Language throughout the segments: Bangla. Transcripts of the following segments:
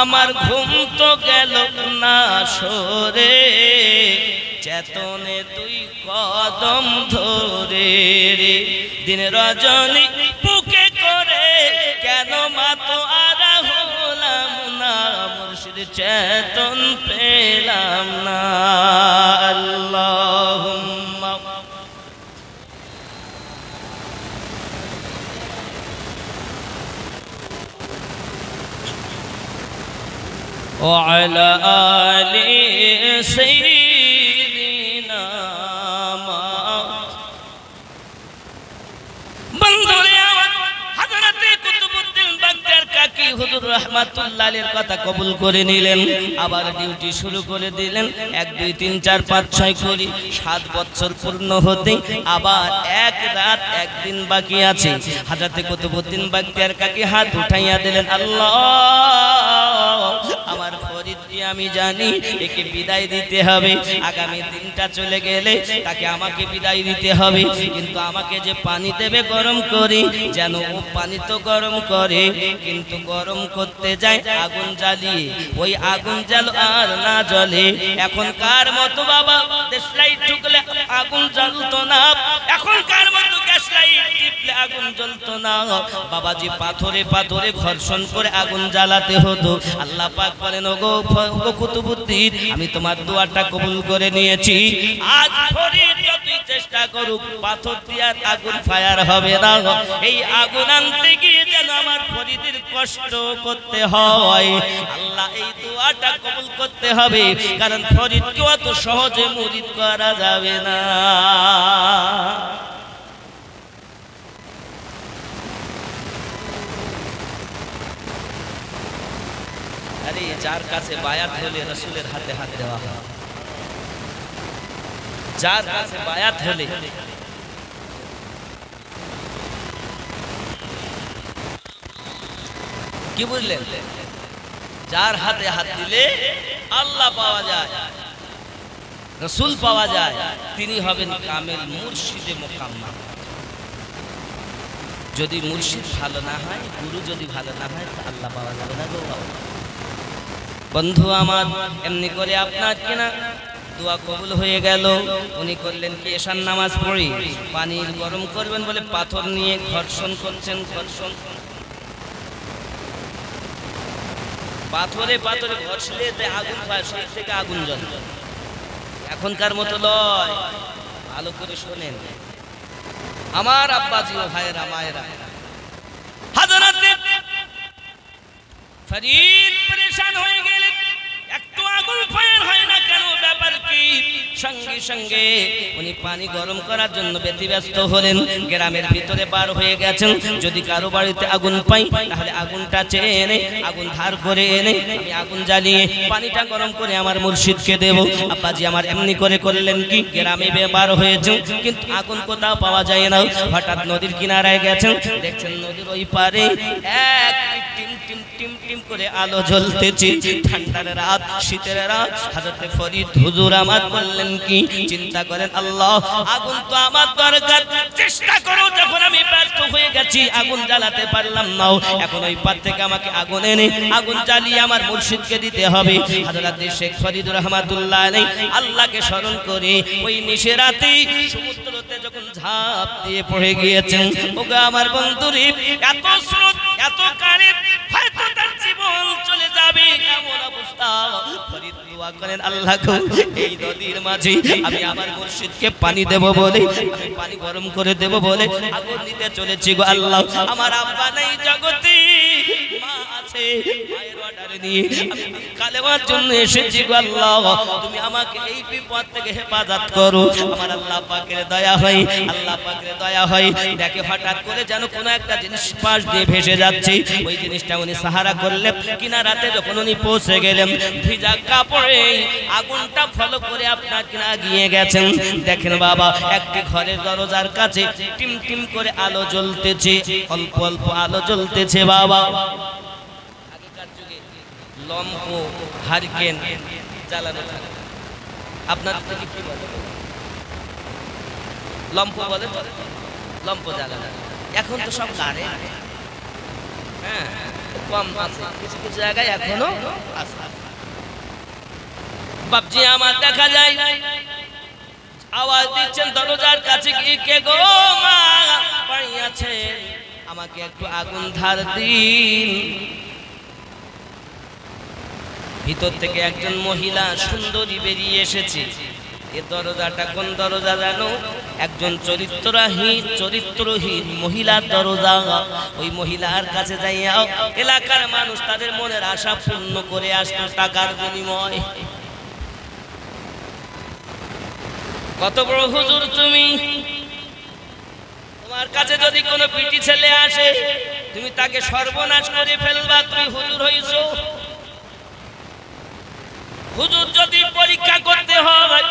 আমার ঘুম তো গেল না সরে, চেতনে তুই কদম ধরে রে, দিন রজনী বুকে করে কেন মাতো আরা হলাম না, মুর্শিদ চেতন পেলাম না। আল্লাহুম্মা وعلى آل سيدنا বন্ধুরে আমার হযরতে কুতুবউদ্দিন বাগদার কাকি হুজুর রাহমাতুল্লাহ আলাইহির কথা কবুল করে নিলেন, আবার ডিউটি শুরু করে দিলেন। 1 2 3 4 5 6 করে 7 বছর পূর্ণ হতে আবার এক রাত একদিন বাকি আছে। হযরতে কুতুবউদ্দিন বাগদার কাকি হাত উঠাইয়া দিলেন, আল্লাহ আমার ফরিদকে আমি জানি একে বিদায় দিতে হবে, আগামী দিনটা চলে গেলে তাকে আমাকে বিদায় দিতে হবে, কিন্তু আমাকে যে পানি দেবে গরম করে, যেন ও পানি তো গরম করে কিন্তু গরম করতে যায় আগুন জ্বালিয়ে, ওই আগুন জ্বাল আর না জ্বলে। এখনকার মতো বাবা দেশলাই ঠুকলে আগুন জ্বলতো না, এখনকার মতো গ্যাসলাই টিপলে আগুন জ্বলতো না বাবাজি, পাথরে পাথরে ঘর্ষণ করে আগুন জ্বালাতে হতো। আল্লাহ পাক বলেন, ওগো কুতুবউদ্দিন আমি তোমার দোয়াটা কবুল করে নিয়েছি, আজ ফরিদ যতই চেষ্টা করুক পাথর দিয়ে আগুন ফায়ার হবে না, এই আগুন আনতে গিয়ে যেন আমার ফরিদের কষ্ট করতে হয়। আল্লাহ এই দোয়াটা কবুল করতে হবে, কারণ ফরিদকে অত সহজে মুরিদ করা যাবে না। আরে যার কাছে বায়াত হলে রাসূলের হাতে হাত দেওয়া হয়, যার কাছে বায়াত হলে কি বুঝলেন, যার হাতে হাত দিলে আল্লাহ পাওয়া যায়, রাসূল পাওয়া যায়, তিনি হবেন কামেল মুর্শিদে মুকাম্মাল। যদি মুর্শিদ ভালো না হয়, গুরু যদি ভালো না হয়, তো আল্লাহ পাওয়া যাবে না গো বন্ধু আমার। এমনি করে আপনার কিনা দোয়া কবুল হয়ে গেল। উনি করলেন কি, এশার নামাজ পড়ি পানি গরম করবেন বলে পাথর নিয়ে ঘর্ষণ করছেন, ঘর্ষণ পাথরে পাথরে ঘষলে আগুন পায়, শরীর থেকে আগুন জ্বলে। এখনকার মতো লয়, ভালো করে শোনেন আমার আব্বাজি ও ভাইয়েরা মায়েরা। হযরতে ফরিদ পরেশান হয়ে গেলেন, একটু আগুন ফায়ার হয় না কেন, ব্যাপার কি? সঙ্গে সঙ্গে উনি পানি গরম করার জন্য ব্যতিব্যস্ত হলেন। গ্রামের ভিতরে বার হয়ে গেছেন, যদি কারো বাড়িতে আগুন পাই তাহলে আগুনটা চেয়ে এনে আগুন ধার করে এনে আমি আগুন জ্বালিয়ে পানিটা গরম করে আমার মুর্শিদকে দেব। আব্বাজি আমার এমনি করে করলেন কি, গ্রামে বার হয়েছেন কিন্তু আগুন কোথাও পাওয়া যায় না। হঠাৎ নদীর কিনারায় গেছেন, দেখছেন নদীর ওই পারে এক টিম টিম টিম টিম করে আলো জ্বলতেছে। ঠান্ডার রাত, শীতের রাত। হযরতে ফরিদ হুজুর আমার বললেন কি, চিন্তা করেন আল্লাহ আগুন তো আমার দরকার, চেষ্টা করো, যখন আমি ব্যর্থ হয়ে গেছি আগুন জ্বালাতে পারলাম না, এখন ওই পার থেকে আমাকে আগুন এনে আগুন জ্বালিয়ে আমার মুর্শিদকে দিতে হবে। হযরত শেখ ফরিদ রাহমাতুল্লাহ আলাইহি আল্লাহকে স্মরণ করে ওই নিশে রাতে সমুদ্রতে যখন ঝাঁপ দিয়ে পড়ে গিয়েছেন, ওগো আমার বন্ধুরে, এত স্রোত এত কারেন্ট, হয়তো তার জীবন চলে যাবে এমন অবস্থা। ফরিদ দোয়া করেন, আল্লাহ গো এই নদীর মাঝে আমি আমার মুর্শিদকে পানি দেব বলে, আমি পানি গরম করে দেব বলে আগুন দিতে চলেছি গো আল্লাহ। আমার আব্বা নেই জগতে, মা আছে, মায়ের অর্ডার নিয়ে আমি কালেমার জন্য এসেছি গো আল্লাহ, তুমি আমাকে এই বিপদ থেকে হেফাজত করো। আমার আল্লাহ পাকের দয়া হয়, আল্লাহ পাকের দয়া হয়। দেখে হঠাৎ করে যেন কোনো একটা জিনিস পাশ দিয়ে ভেসে যাচ্ছে, ওই জিনিসটা উনি সাহারা করলেন। কিনারাতে যখন উনি পৌঁছে গেলেন, ভিজা কাপড়ে আগুনটা ফলো করে আপনার কিনা গিয়ে গেছেন। দেখেন বাবা, একটি ঘরের দরজার কাছে টিম টিম করে আলো জ্বলতেছে, অল্প অল্প আলো জ্বলতেছে বাবা। আগেকার যুগে লম্প হারিকেন জ্বালানো থাকে, আপনার কি বলে, লম্প বলে, লম্প জ্বালানো। এখন তো সব কারেন্ট, হ্যাঁ কম আছে, কিছু কিছু জায়গায় এখনো আছে। বাপজি আমার দেখা যায় আওয়াজ দিচ্ছেন দরজার কাছে গিয়ে, কে গো মা পানি আছে, আমাকে একটু আগুন ধার দিন। ভিতর থেকে একজন মহিলা সুন্দরী বেরিয়ে এসেছে। এ দরজাটা কোন দরজা জানো? একজন চরিত্রহীন মহিলার দরজা। ওই মহিলার কাছে যাইয়া এলাকার মানুষ তাদের মনের আশা পূর্ণ করে আসতো টাকার বিনিময়। কত বড় হুজুর তুমি, তোমার কাছে যদি কোনো পিটি ছেলে আসে তুমি তাকে সর্বনাশ করে ফেলবা, তুমি হুজুর হইছো। হুজুর যদি পরীক্ষা করতে হয়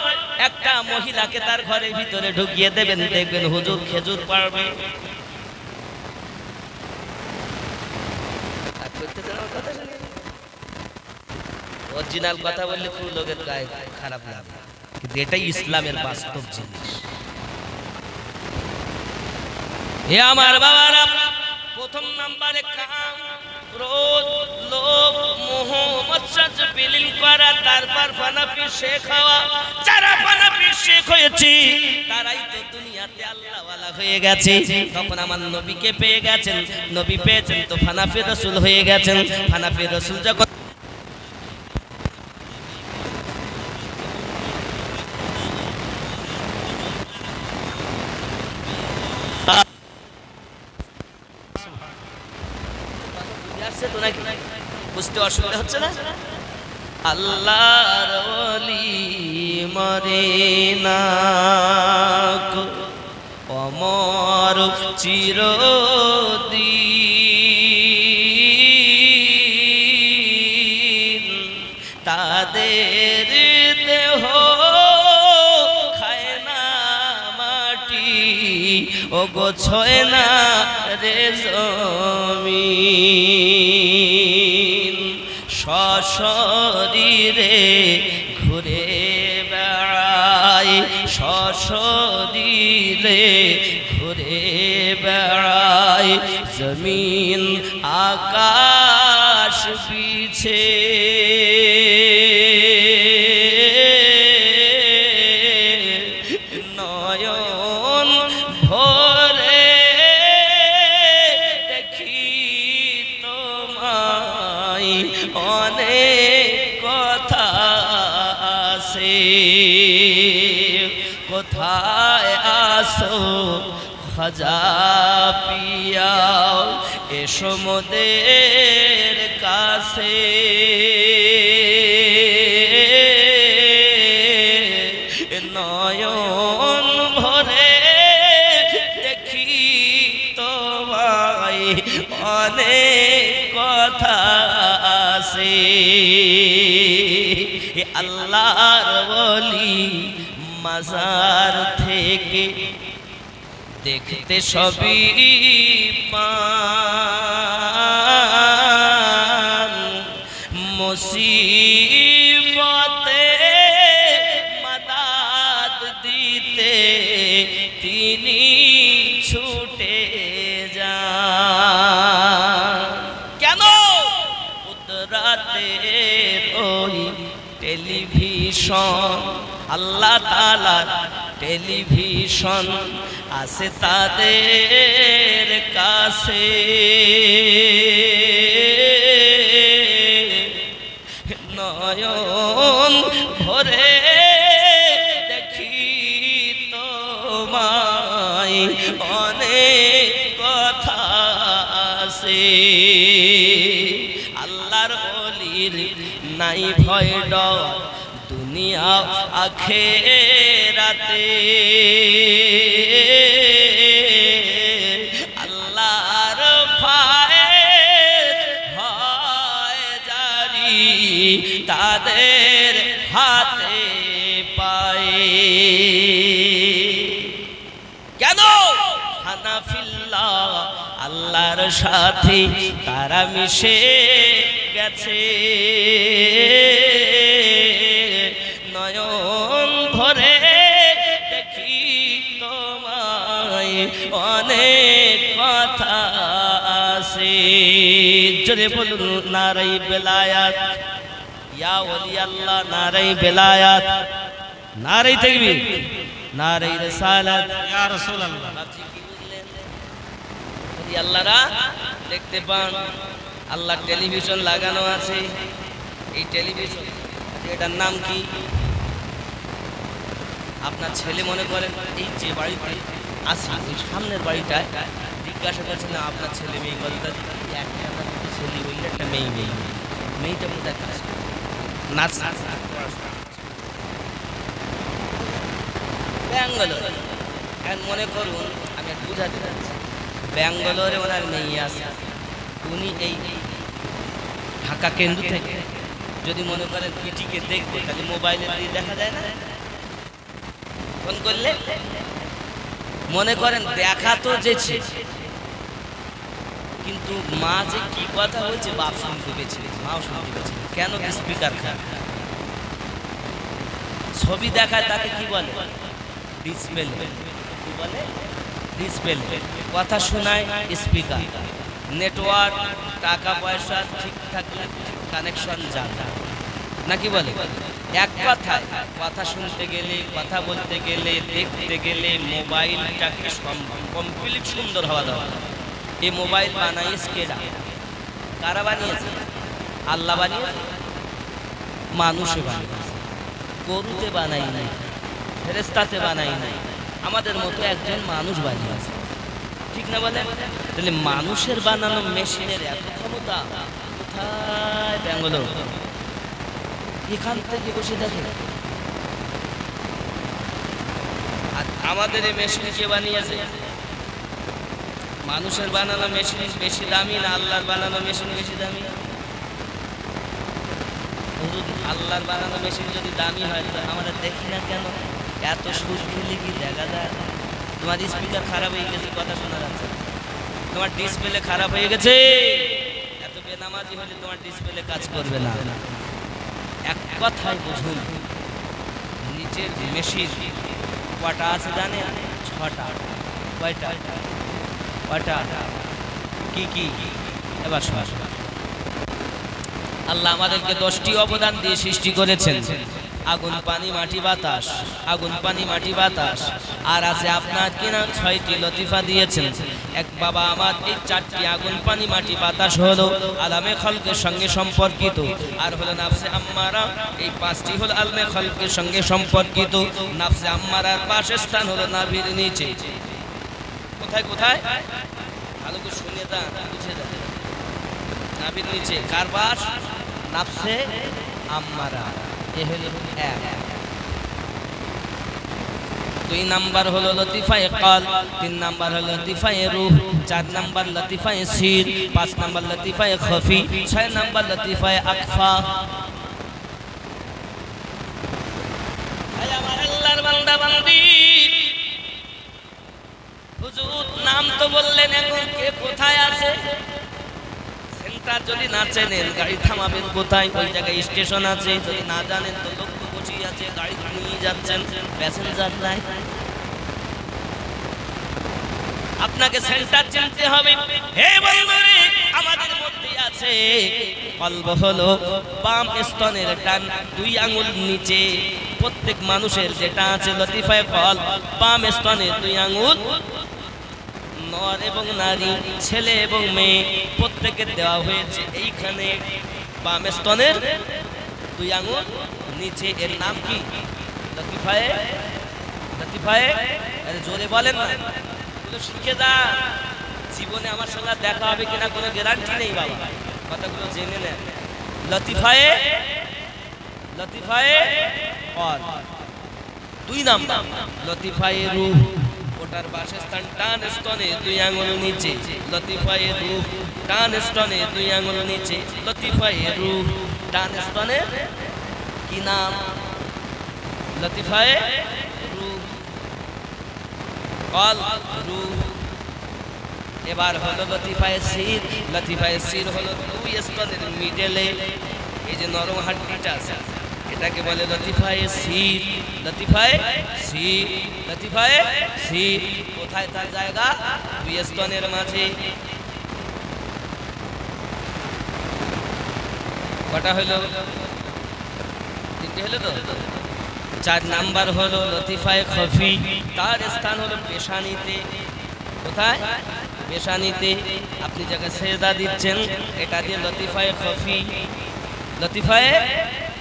একটা মহিলাকে তার ঘরের ভিতরে ঢুকিয়ে দেবেন, দেখবেন হুজুর খেজুর পারবে। অরিজিনাল কথা বললে পুরো লোকের গায়ে খারাপ লাগে, কিন্তু এটাই ইসলামের বাস্তব জিনিস। হে আমার বাবারা, প্রথম নম্বরে কাম, ক্রোধ, লোভ, মোহ, মৎসর্য বিলীন করা, তারপর ফানাফি শেখ হওয়া। যারা ফানাফি শেখ হয়েছে তারাই তো দুনিয়াতে আল্লাহওয়ালা হয়ে গেছে। তখন আমার নবীকে পেয়ে গেছেন, নবী পেয়েছেন তো ফানাফি রাসূল হয়ে গেছেন। ফানাফি রাসূল যখন বুঝতে অসুবিধা হচ্ছে না? আল্লাহর ওলি মরে না, অমর চিরদিন, তাদের দেহ খায় না মাটি, ও গো ছোঁয় না রে জমিন। সশরীরে ঘুরে বেড়ায়, সশরীরে ঘুরে বেড়ায়, জমিন আকাশ বিছে। নয়ন ভরে দেখি তোমায়, অনেক কথা আছে। কোথায় আসো খাজা পিয়া, এসো মোদের কাছে। নয়ন ভরে দেখি তোমায়, অনেক কথা আছে। আল্লাহর ওলি মাজার থেকে দেখতে সবই পান, মুসিবতে মাদাদ দিতে তিনি ছুটে যান। কেন? কুদরতের ওই টেলিভিশন, আল্লাহ তাআলার টেলিভিশন আছে তাদের কাছে। নয়ন ভরে দেখি তোমায়, অনেক কথা আছে। আল্লাহর ওলির নাই ভয় ডর, দুনিয়া আখিরাতে। আল্লাহর ভয় হয় জারি তাদের হাতে পায়ে। কেন? হানাফিল্লাহ আল্লাহর সাথে তারা মিশে গেছে। নয়ন ভরে দেখি তোমায়, অনেক কথা আছে। আছে জোরে বলুন নারাই বেলায়াত ইয়া ওলি আল্লাহ নারাই বেলায়াত নারাই তাকবীর নারাই রিসালাত ইয়া রাসূলুল্লাহ বাপজি কি বুঝলেন ওলি আল্লাহরা দেখতে পান আল্লাহ টেলিভিশন লাগানো আছে এই টেলিভিশন এটার নাম কি আপনার ছেলে মনে করেন এই যে বাড়িতে আছে ওই সামনের বাড়িটায় জিজ্ঞাসা করছেন না আপনার ছেলে মেয়ে কথা একটা ছেলে ওই একটা মেয়েটা কোথায় কাজ করে নাচ ব্যাঙ্গালোর মনে করুন আমি বুঝাতে চাচ্ছি ব্যাঙ্গালোরে ওনার মেয়ে আছে উনি এই ঢাকা কেন্দ্র থেকে যদি মনে করেন পিটিকে দেখবে তাহলে মোবাইলে দিয়ে দেখা যায় না ফোন করলে মনে করেন দেখা তো যেছে কিন্তু মা যে কি কথা হয়েছে বাপ শুনতে পেয়েছে মাও শুনতে পেয়েছে কেন স্পিকার খারাপ ছবি দেখায় তাকে কি বলে ডিসপ্লে কি বলে ডিসপ্লে কথা শোনায় স্পিকার নেটওয়ার্ক টাকা পয়সা ঠিক থাকলে কানেকশন যাবে নাকি বলে এক কথায় কথা শুনতে গেলে কথা বলতে গেলে দেখতে গেলে মোবাইলটাকে কমপ্লিট সুন্দর হওয়া দরকার এই মোবাইল বানাইছে কেডা কারা বানিয়েছে আল্লাহ বানিয়েছে মানুষে বানিয়েছে গরুতে বানাই নাই ফেরেশতাতে বানাই নাই আমাদের মতো একজন মানুষ বানিয়েছে ঠিক না বলে তাহলে মানুষের বানানো মেশিনের এত ক্ষমতা কোথায় ব্যাঙ্গালোর এখান থেকে বসে দেখে আর আমাদের এই মেশিন কে বানিয়েছে মানুষের বানানো মেশিন বেশি দামি না আল্লাহর বানানো মেশিন বেশি দামি আল্লাহর বানানো মেশিন যদি দামি হয় তো আমরা দেখি না কেন এত সুর খেলে কি দেখা যায় তোমার স্পিকার খারাপ হয়ে গেছে কথা শোনা যাচ্ছে তোমার ডিসপ্লে খারাপ হয়ে গেছে এত বেনামাজি হলে তোমার ডিসপ্লে কাজ করবে না এক কথায় বুঝুন নিচের মেশিন কটা আছে জানেন 6টা কয়টা কয়টা কি কি এবার শোনা আল্লাহ আমাদেরকে 10টি অবদান দিয়ে সৃষ্টি করেছেন আগুন পানি মাটি বাতাস আগুন পানি মাটি বাতাস আর আছে আপনার কিনা 6টি লতিফা দিয়েছেন এক বাবা আমার এই 4টি আগুন পানি মাটি বাতাস হলো আলামে খলকের সঙ্গে সম্পর্কিত আর হলো নাফসে আম্মারা এই 5টি হলো আলমে খলকের সঙ্গে সম্পর্কিত নাফসে আম্মারার পাশের স্থান হলো নাভির নিচে কোথায় কোথায় ভালো করে শুনে যান বুঝে যান নাভির নিচে কার পাশ নাফসে আম্মারা এ হলো এক 2 নাম্বার হলো লতিফায়ে কল 3 নাম্বার হলো লতিফায়ে রূহ 4 নাম্বার লতিফায়ে সির 5 নাম্বার লতিফায়ে খফি 6 নাম্বার লতিফায়ে আকফা আয় আমার আল্লাহর বান্দা বান্দি হুজুর নাম তো বললেন এখন কে কোথায় আছে সেন্টার যদি না চেনেন গাড়ি থামাবেন কোথায় ওই জায়গায় স্টেশন আছে যদি না জানেন তো লোক বসেই আছে গাড়ি নিয়ে যাচ্ছেন প্যাসেঞ্জার নাই আপনাকে সেন্টার চিনতে হবে হে বন্ধুরে আমাদের মধ্যে আছে কলব হলো বাম স্তনের ডান 2 আঙ্গুল নিচে প্রত্যেক মানুষের যেটা আছে লতিফায়ে কল বাম স্তনের 2 আঙ্গুল নর এবং নারী ছেলে এবং মেয়ে প্রত্যেকের দেওয়া হয়েছে এইখানে বাম স্তনের 2 আঙ্গুল নিচে এর নাম কি লতিফায়ে লতিফায়ে আরে জোরে বলেন না এগুলো শিখে যা জীবনে আমার সঙ্গে দেখা হবে কিনা কোনো গ্যারান্টি নেই বাবা কথাগুলো জেনে নেন লতিফায়ে লতিফায়ে কল 2 নাম্বার লতিফায়ে রূহ ওটার বাসস্থান ডান স্তনে 2 আঙ্গুল নিচে লতিফায়ে রূহ ডান স্তনে 2 আঙ্গুল নিচে লতিফায়ে রূহ ডান স্তনে কি নাম লতিফায়ে রূহ কল রূহ এবার হলো লতিফায়ে সির হলো 2 স্তনের মিডলে এই যে নরম হাড্ডিটা আছে এটাকে বলে লতিফায়ে সির লতিফায়ে সির লতিফায়ে সির কোথায় তার জায়গা 2 স্তনের মাঝে কটা হলো? তিনটে হলো তো। 4 নাম্বার হলো লতিফায়ে খফি, তার স্থান হলো পেশানিতে। কোথায়? পেশানিতে। আপনি যাকে সেজদা দিচ্ছেন এটা দিয়ে লতিফায়ে খফি। লতিফায়ে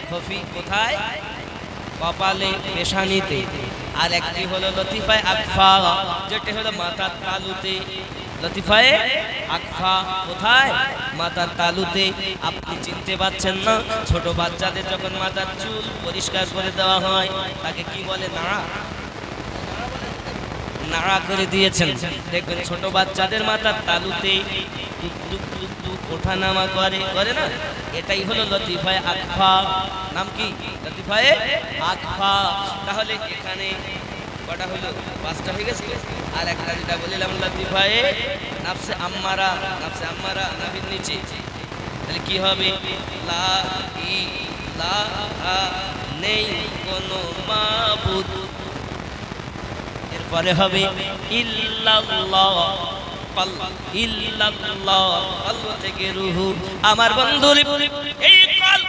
খফি কোথায়? কপালে, পেশানিতে। আর একটি হলো লতিফায়ে আকফা, যেটা হলো মাথার তালুতে। লতিফায়ে আকফা কোথায়? মাথার তালুতে। আপনি চিনতে পারছেন না? ছোট বাচ্চাদের যখন মাথার চুল পরিষ্কার করে দেওয়া হয় তাকে কি বলে? নাড়া। নাড়া করে দিয়েছেন, দেখবেন ছোট বাচ্চাদের মাথার তালুতে টুক টুক টুক টুক ওঠানামা করে, করে না? এটাই হলো লতিফায়ে আকফা। নাম কি? লতিফায়ে আকফা। তাহলে এখানে কটা হলো? 5টা হয়ে গেছে। আর একটা যেটা বলিলাম লতিফায়ে নাফসে আম্মারা, নাফসে আম্মারা নাভির নিচে। তাহলে কি হবে? লা ইলাহা, নেই কোনো মাবুদ। এরপরে হবে ইল্লাল্লাহ, ইল্লাল্লাহ, আল্লাহ থেকে রুহু। আমার বন্ধুর এই কাল,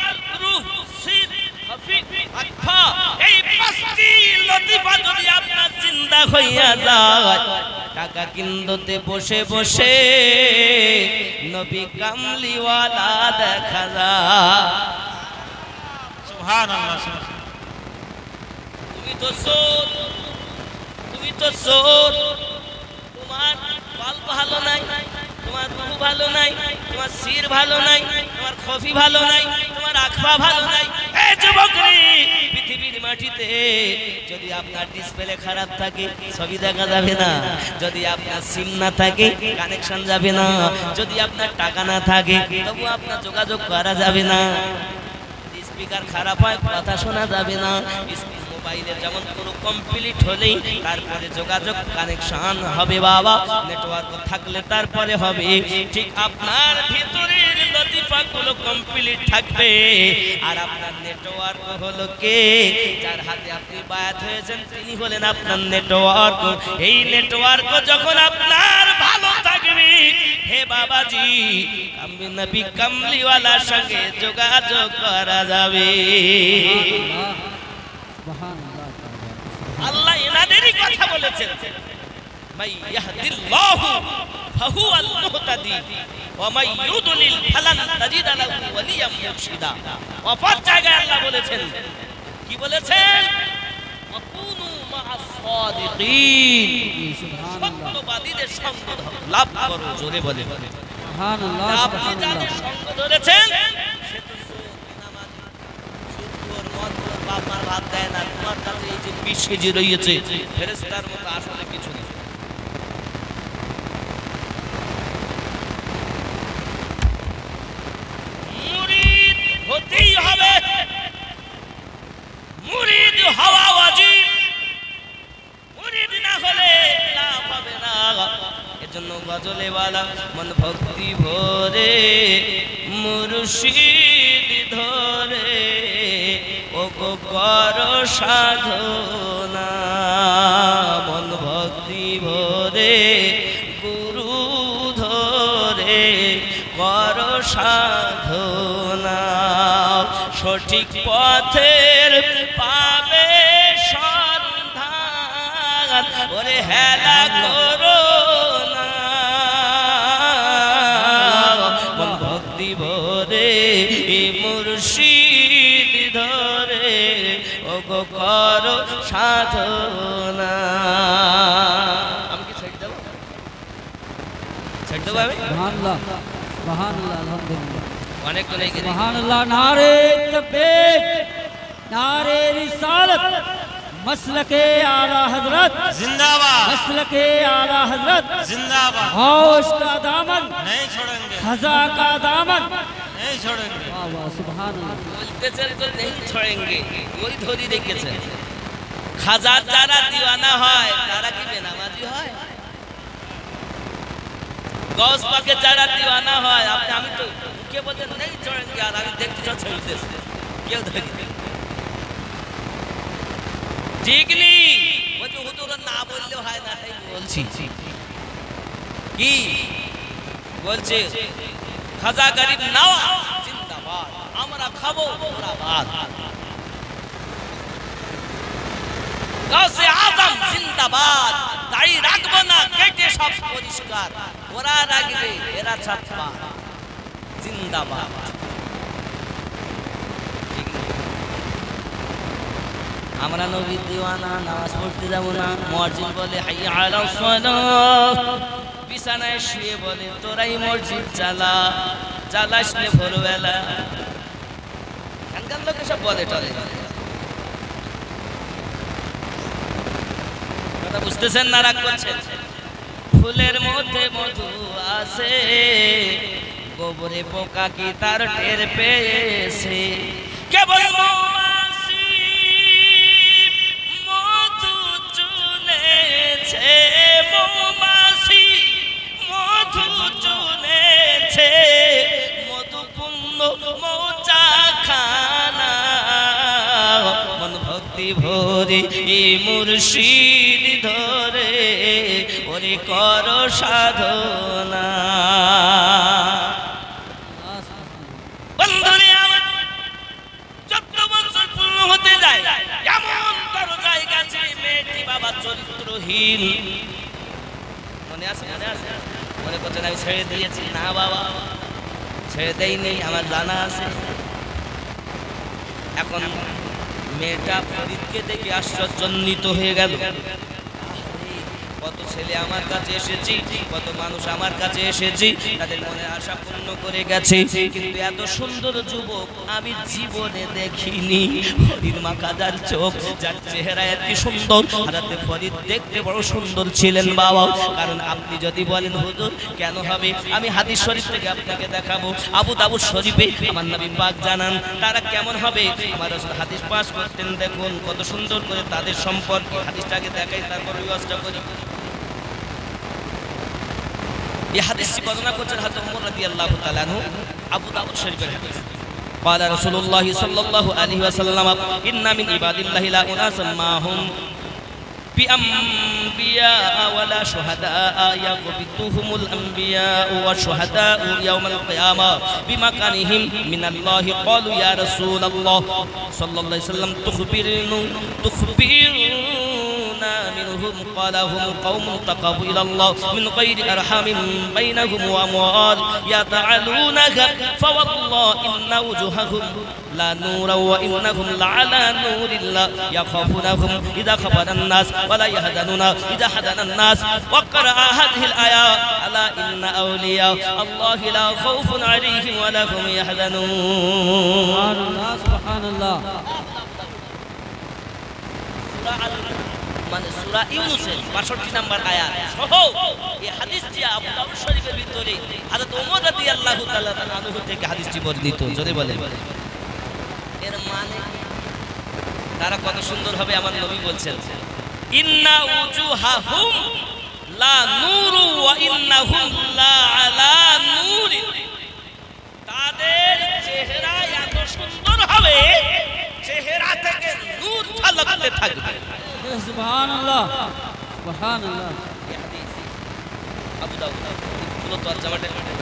রূহ, সির, খফি, আকফা, এই 5টি লতিফা যদি আপনার জিন্দা হইয়া যায়, টাকা কিন্দতে বসে বসে নবী কামলিওয়ালা দেখা যায়। সুবহানাল্লাহ। তুমি তো চোর, তুমি তো চোর, তোমার পাল ভালো নাই, তোমার রূহ ভালো নাই, তোমার সির ভালো নাই, তোমার খফি ভালো নাই, তোমার আকফা ভালো নাই। এই যুবক রে, পৃথিবীর মাটিতে যদি আপনার ডিসপ্লে খারাপ থাকে ছবি দেখা যাবে না, যদি আপনার সিম না থাকে কানেকশন যাবে না, যদি আপনার টাকা না থাকে তবু আপনার যোগাযোগ করা যাবে না, স্পিকার খারাপ হয় কথা শোনা যাবে না। মোবাইলের যেমন কোনো কমপ্লিট হলেই তারপরে যোগাযোগ কানেকশন হবে বাবা, নেটওয়ার্ক থাকলে তারপরে হবে। ঠিক আপনার ভিতরের লতিফাগুলো কমপ্লিট থাকবে। আর আপনার নেটওয়ার্ক হলো কে? যার হাতে আপনি বায়াত হয়েছেন তিনি হলেন আপনার নেটওয়ার্ক। এই নেটওয়ার্ক যখন আপনার ভালো থাকবে, হে বাবাজি, কামলি নবী কামলিওয়ালার সঙ্গে যোগাযোগ করা যাবে। আল্লাহ এনাদেরই কথা বলেছেন, মাই ইয়াহদিল্লাহু ফাহুয়াল মুহতাদি ওয়া মাই ইউদলিল ফালান তাজিদ লাহু ওয়ালিয়াম মুরশিদা। অপর জায়গায় আল্লাহ বলেছেন, কি বলেছেন? আকুনু মা'আস সাদিকিন, সত্যবাদীদের সঙ্গ লাভ করো। জোরে বলে সুবহানাল্লাহ। আপনি যাদের সঙ্গ ধরেছেন সে তো বাপমার ভাত দেয় না, তোমার কাছে এই যে 20 কেজি রয়েছে ফেরেশতার মতো আসলে কিছু নেই। মুরিদ হতেই হবে, মুরিদ হওয়া ওয়াজিব, মুরিদ না হলে লাভ হবে না। এজন্য গজলে ওয়ালা মন ভক্তি ভরে মুর্শিদ ধরে ও গো কর সাধনা, মন ভক্তি ভরে গুরু ধরে কর সাধনা, সঠিক পথের পাবে সন্ধান, ওরে হেলা করো না, মন ভক্তি ভরে মুর্শিদ ধরে ও গো করো সাধনা। আমি কি ছেড়ে দেবো? ছেড়ে দেবো আমি? সুবহানাল্লাহ, সুবহানাল্লাহ, আলহামদুলিল্লাহ, অনেক তো নেই। সুবহানাল্লাহ। নারে তাকবীর, নারে রিসালত, मसलके आला हजरत जिंदाबाद, मसलके आला हजरत जिंदाबाद। होश का दामन, नहीं छोड़ेंगे, खजा का दामन। नहीं छोड़ेंगे। वाह वाह, सुभान अल्लाह। बोलते चल तो नहीं छोड़ेंगे, वही धोरी देखेছেন। খাজার যারা দিওয়ানা হয় তারা কি বেনামাজি হয়? গৌস পাকের যারা দিওয়ানা হয়, আপনি আমি তো কে বলতে নেই छोड़ेंगे, আর আমি দেখতে চাচ্ছি কেউ ধরি ঠিক নেই। বলছে হুজুর না বললে হয় না, তাই বলছি। কি বলছে? খাজা গরিব নওয়াজ জিন্দাবাদ। আমরা খাবো ওরা বাদ। গাউসে আজম জিন্দাবাদ, দাড়ি রাখবো না, কেটে সব পরিষ্কার, ওরা রাখবে, এরা ছাত্রা জিন্দাবাদ। আমরা নবীর দিওয়ানা, নামাজ পড়তে যাবো না, মুয়াজ্জিন বলে হাইয়া আলাস সালাহ, বিছানায় শুয়ে বলে তোরাই মসজিদ চালা, চালাসলে ভোরবেলা। এখানকার লোকে সব বলে টলে, কথা বুঝতেছেন না? রাগ করছেন? ফুলের মধ্যে মধু আছে, গোবরে পোকা কি তার টের পেয়েছে, কেবল মৌমাছি মধু চুনেছে, মৌমাছি মধু চুনেছে, মধুপূর্ণ মৌচা খানা, মন ভক্তি ভরে মুর্শিদ ধরে ওরে কর সাধনা। বন্ধুরে আমার 14 বছর পূর্ণ হতে যায়, এমন কারো জায়গা আছে মেয়েটি বাবা চরিত্রহীন, মনে আছে? মনে আছে? মনে করছেন আমি ছেড়ে দিয়েছি? না বাবা, ছেড়ে দেয়নি, আমার জানা আছে। এখন মেয়েটা ফরিদকে দেখে আশ্চর্যান্বিত হয়ে গেল। কত ছেলে আমার কাছে এসেছি, কত মানুষ আমার কাছে এসেছি, তাদের মনে আশা পূর্ণ করে গেছে, কিন্তু এত সুন্দর যুবক আমি জীবনে দেখিনি। ফরিদ মাকাদার চোখ, যার চেহারা এত সুন্দর, হারাতে ফরিদ দেখতে বড় সুন্দর ছিলেন বাবা। কারণ আপনি যদি বলেন হুজুর কেন হবে, আমি হাদিস শরীফ থেকে আপনাকে দেখাবো। আবু দাউদ শরীফে আমার নবী পাক জানান তারা কেমন হবে। আমার রাসূল হাদিস পাস করতেন, দেখুন কত সুন্দর করে তাদের সম্পর্কে হাদিসটাকে দেখাই, তারপর ওয়াজটা করি। এই হাদিসটি বর্ণনা করছেন হযরত ওমর রাদিয়াল্লাহু তাআলা আনহু, আবু দাউদ শরীফের হাদিস। قال رسول الله صلى الله عليه وسلم إن من عباد الله لا أناس ما هم بأنبياء ولا شهداء يقبضهم الأنبياء والشهداء يوم القيامة بمكانهم من الله. قالوا يا رسول الله صلى الله عليه وسلم تخبرنا منهم. قال هم قوم تقوا إلى الله من غير أرحام بينهم وأموال يتعالونها فوالله إن وجوههم لا نور وإنهم لعلى نور الله يخافونهم إذا خبر الناس ولا يهدنون إذا حدن الناس. وقرأ هذه الآية ألا إن أولياء الله لا خوف عليهم ولا هم يحزنون. سبحان الله. মানে সূরা ইউনূসের 62 নম্বর আয়াত সহ এই হাদিসটি আবু দাউদ শরীফের ভিতরে হযরত ওমর রাদিয়াল্লাহু তাআলা আনহু থেকে হাদিসটি বর্ণিত। জোরে বলেন এর মানে তারা কত সুন্দর হবে। আমার নবী বলছেন ইন্না উজুহাহুম লা নূরু ওয়া ইন্নাহুম লা আলা নূরিন, তাদের চেহারা এত সুন্দর হবে চেহারা থেকে নূর ঝলকতে থাকবে। সুবহানাল্লাহ সুবহানাল্লাহ। এই হাদিস আবু দাউদ পুরো তরজমাটা বলতে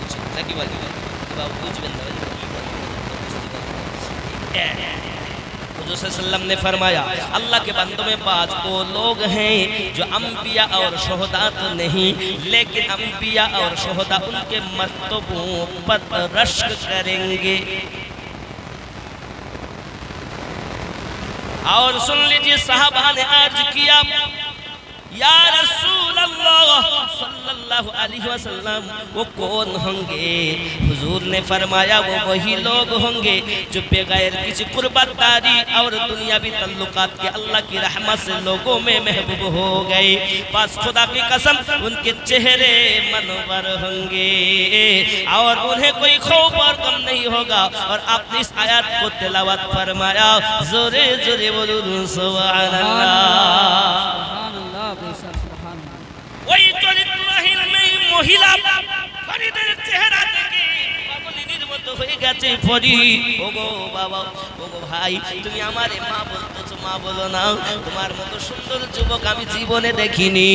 উচিত নাকি বাকি বাবু বুঝবেন না। हुजूर सल्लल्लाहु ने फरमाया अल्लाह के बंदों में बाज वो लोग हैं जो अंबिया और शुहदा तो नहीं, लेकिन अंबिया और शुहदा उनके मर्तबों पर रश्क करेंगे। और सुन लीजिए साहबा ने अर्ज किया या रसूल अल्लाह सल्लल्लाहु अलैहि वसल्लम वो कौन होंगे? हुजूर ने फरमाया वो वही लोग होंगे जो बगैर किसी कुर्बतदारी और दुनियावी तल्लुकात के अल्लाह की रहमत से लोगों में महबूब हो गए। बस खुदा की कसम उनके चेहरे मनवर होंगे और उन्हें कोई खौफ और गम नहीं होगा। और आपने इस आयत को तिलावत फरमाया, जोरे जोरे बोलूं सुभान अल्लाह। ওই চরিত্রহীন মহিলা ফরিদের চেহারা থেকে পাগলিনীর মতো হয়ে গেছে। ফরিদ ওগো বাবা ওগো ভাই তুমি আমারে মা বলতেছো, মা বলো না, তোমার মতো সুন্দর যুবক আমি জীবনে দেখিনি।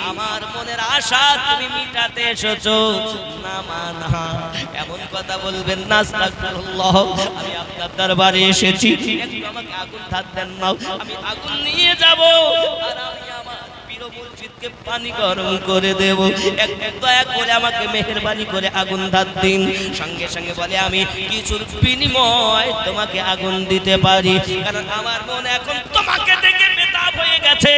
আমার মনের আশা তুমি মিটাতে এসেছো। না মা না, এমন কথা বলবেন না। আস্তাগফিরুল্লাহ, আমি আপনার দরবারে এসেছি, একটু আমাকে আগুন ধার দেন না, আমি আগুন নিয়ে যাব আর আমি আমার প্রিয় মসজিদকে পানি গরম করে দেব। একটু দয়া করে আমাকে মেহেরবানি করে আগুন ধার দিন। সঙ্গে সঙ্গে বলে আমি কিছুর বিনিময় তোমাকে আগুন দিতে পারি, কারণ আমার মন এখন তোমাকে দেখে বেতাব হয়ে গেছে।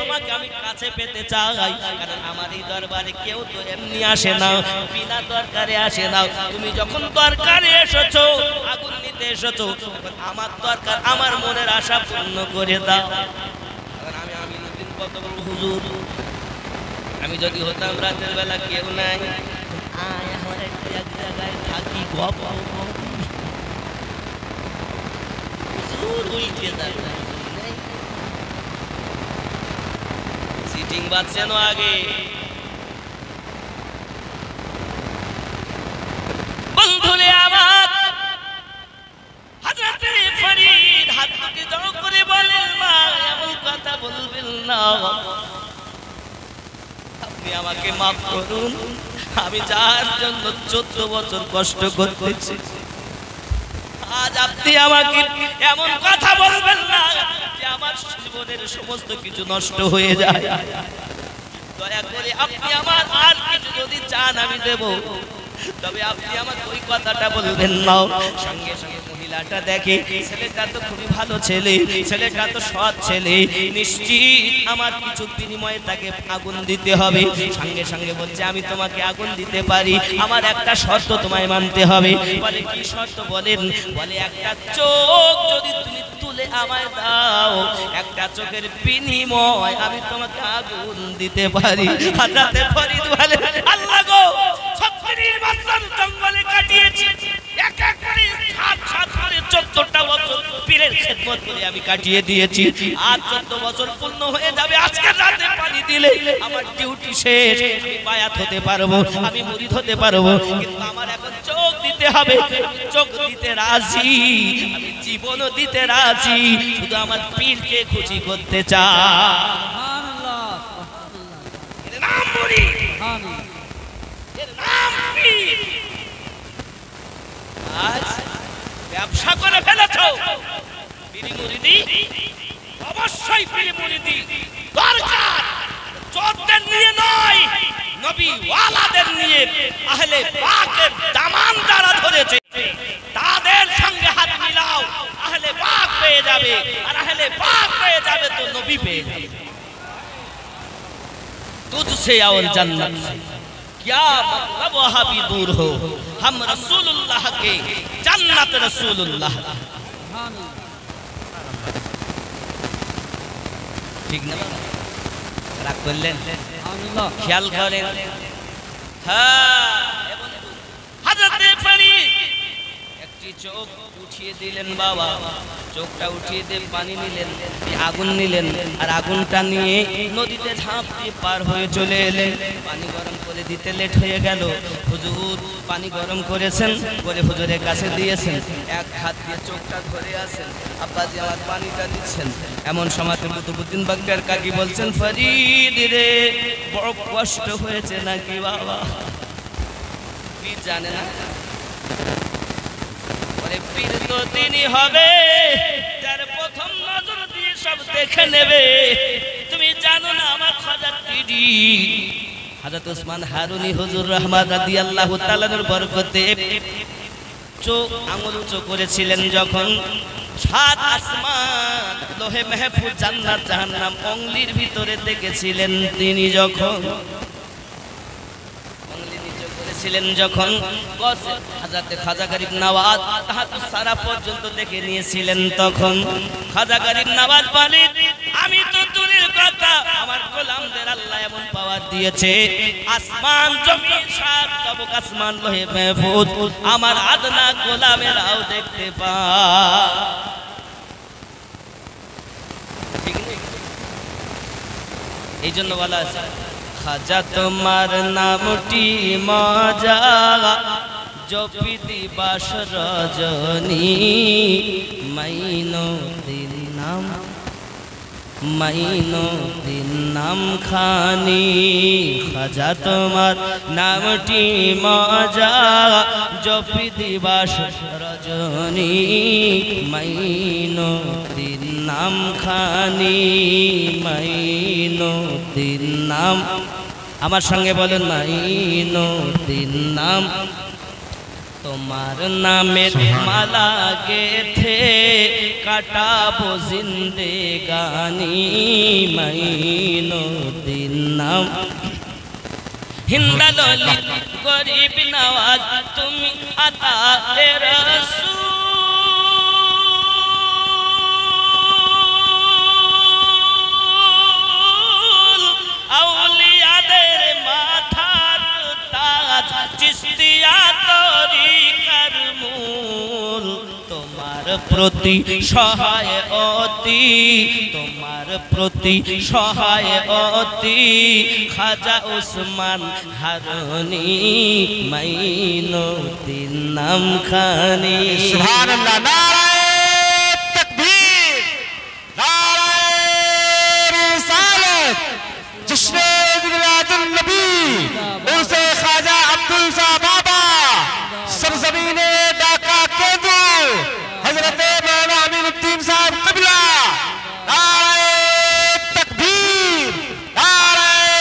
তোমাকে আমি কাছে পেতে চাই, কারণ আমার এই দরবারে কেউ তো এমনি আসে না, বিনা দরকারে আসে না। তুমি যখন দরকারে এসেছো, আগুন নিতে এসেছো, তখন আমার দরকার, আমার মনের আশা পূর্ণ করে দাও। আমি আমিনুদ্দিন কত বড় হুজুর, আমি যদি হতাম রাতের বেলা কেউ নাই, আয় আমার একটা এক জায়গায় থাকি, গপ হুজুর উল্টে যাবে। সিটিং বাজছেন আগে, বন্ধুরে আমার হযরত ফরিদ হাত হাতে জড়ো করে বলেন, মা এমন কথা বলবেন না, আপনি আমাকে মাফ করুন। আমি যার জন্য 14 বছর কষ্ট করতেছি, আজ আপনি আমাকে এমন কথা বলবেন না যে আমার জীবনের সমস্ত কিছু নষ্ট হয়ে যায়। দয়া করে আপনি আমার আর কিছু যদি চান আমি দেব, তবে আপনি আমাকে ওই কথাটা বলবেন না। সঙ্গে সঙ্গে মহিলাটা দেখে ছেলেটা তো খুবই ভালো ছেলে, ছেলেটা তো সৎ ছেলে, নিশ্চিত আমার কিছু বিনিময়ে তাকে আগুন দিতে হবে। সঙ্গে সঙ্গে বলছে আমি তোমাকে আগুন দিতে পারি, আমার একটা শর্ত তোমায় মানতে হবে। বলে কি শর্ত বলেন? বলে একটা চোখ যদি তুমি তুলে আমায় দাও, একটা চোখের বিনিময় আমি তোমাকে আগুন দিতে পারি। হযরত ফরিদ বলে, আল্লাহ গো, জঙ্গলে কাটিয়েছি, এক এক করে 7 করে 14টা বছর পীরের খেদমত করে আমি কাটিয়ে দিয়েছি। আর 14 বছর পূর্ণ হয়ে যাবে আজকে রাতে পানি দিলে আমার ডিউটি শেষ, আমি বায়াত হতে পারবো, আমি মুরিদ হতে পারবো, কিন্তু আমার এখন চোখ দিতে হবে। আমি চোখ দিতে রাজি, আমি জীবনও দিতে রাজি, শুধু আমার পীরকে খুশি করতে চাই। সুবহানাল্লাহ, সুবহানাল্লাহ, এর নাম মুরিদ, সুবহানাল্লাহ। এর নাম পীর। আজ ব্যবসা করে ফেলেছো, পীর মুরিদি, অবশ্যই পীর মুরিদি দরকার, চোরদের নিয়ে নয়, নবী ওয়ালাদের নিয়ে। আহলে পাকের দামান যারা ধরেছে তাদের সঙ্গে হাত মিলাও, আহলে পাক পেয়ে যাবে, আর আহলে পাক পেয়ে যাবে তো নবী পেয়ে যাবে। तुझसे और जन्नत से क्या मतलब वहाँ भी दूर हो, हम रसूलुल्लाह के जन्नत रसूलुल्लाह। ठीक ना রাগ করলেন? খেয়াল করেন। হ্যাঁ, হযরত ফরিদ একটি চোখ উঠিয়ে দিলেন বাবা, চোখটা উঠিয়ে দিয়ে পানি নিলেন, আগুন নিলেন, আর আগুনটা নিয়ে নদীতে ঝাঁপ দিয়ে পার হয়ে চলে এলেন। পানি গরম করে দিতে লেট হয়ে গেল। হুজুর পানি গরম করেছেন, করে হুজুরের কাছে দিয়েছেন, এক হাত দিয়ে চোখটা ধরে আছেন, আব্বাজি আমার পানিটা দিচ্ছেন। এমন সময় কুতুবউদ্দিন বাগদার কাকি বলছেন, ফরিদ রে বড় কষ্ট হয়েছে নাকি বাবা? কি জানে না, পীর তো তিনি হবে যার প্রথম নজর দিয়ে সব দেখে নেবে। তুমি জানো না আমার খাজা পীরি হযরত ওসমান হারুনি হুজুর রহমান রাদিয়াল্লাহু তাআলার বরকতে চোখ আঙুল উঁচু করেছিলেন যখন, 7 আসমান লোহে মাহফুজ জান্নাত জাহান্নাম অঙ্গলির ভিতরে দেখেছিলেন তিনি, যখন ছিলেন যখন হযরত খাজা গরিব নওয়াজ তাহাজ্জুদ সারা পর্যন্ত দেখে নিয়েছিলেন, তখন খাজা গরিব নওয়াজ বলেন, আমি তো দূরের কথা, আমার গোলামদের আল্লাহ এমন পাওয়ার দিয়েছে, আসমান জমিন 7 তবক আসমান লোহে মাহফুজ আমার আদনা গোলামেরাও দেখতে পায়। ঠিক নেই? এই জন্য বলা আছে, খাজা তোমার নামটি মজা জপিতি বাস রজনী, মাইনো দিন নাম মাইনুদ্দিন নাম খানি খাজা তোমার নামটি মজা জপি দিবাস রজনী মাইনুদ্দিন নাম খানি মাইনুদ্দিন নাম আমার সঙ্গে বলেন মাইনুদ্দিন নাম তোমার নামের মালা গেথে কাটাবো জিন্দেগানি মাইনুদ্দিন নাম হিন্দাললি গরিব নওয়াজ তুমি আতা রাসূল আউলিয়াদের মাথার তাজ চিশতিয়া তরিকার মূল তোমার প্রতি সহায় অতি তোমার প্রতি সহায় অতি খাজা উসমান হারুনি মাইনুদ্দিন নাম খানি সুবহানাল্লাহ নারায়ে তাকবীর নারায়ে রিসালাত জশ্নে মিলাদুন নবী উরসে খাজা আব্দুল শাহ বাবা सरजमीने ढाका केंद्र हजरत मौलाना अमीनुद्दीन साहब क़िबला नाराए तकबीर नाराए